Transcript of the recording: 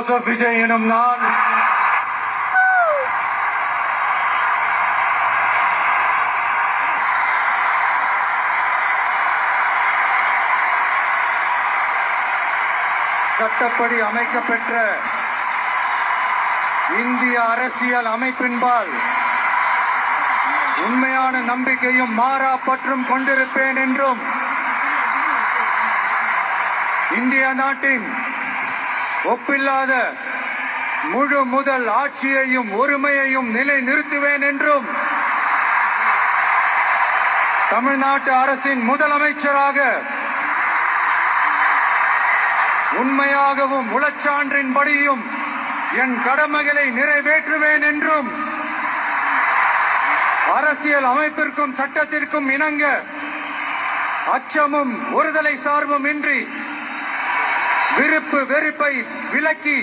விஜய் எனும் நான் சட்டப்படி அமைக்கப்பெற்ற இந்திய அரசியல் அமைப்பின்பால் உண்மையான நம்பிக்கையும் மாறா பற்றும் கொண்டிருப்பேன் என்றும் இந்திய நாட்டின் ஒப்பில்லாத முழு முதல் ஆட்சியையும் ஒருமையையும் நிலை நிறுத்துவேன் என்றும் தமிழ்நாட்டு அரசின் முதலமைச்சராக உண்மையாகவும் உளச்சான்றின்படியும் என் கடமைகளை நிறைவேற்றுவேன் என்றும் அரசியல் அமைப்பிற்கும் சட்டத்திற்கும் இணங்க அச்சமும் ஒருதலை சார்பும் இன்றி விருப்பு வெறுப்பை விலக்கி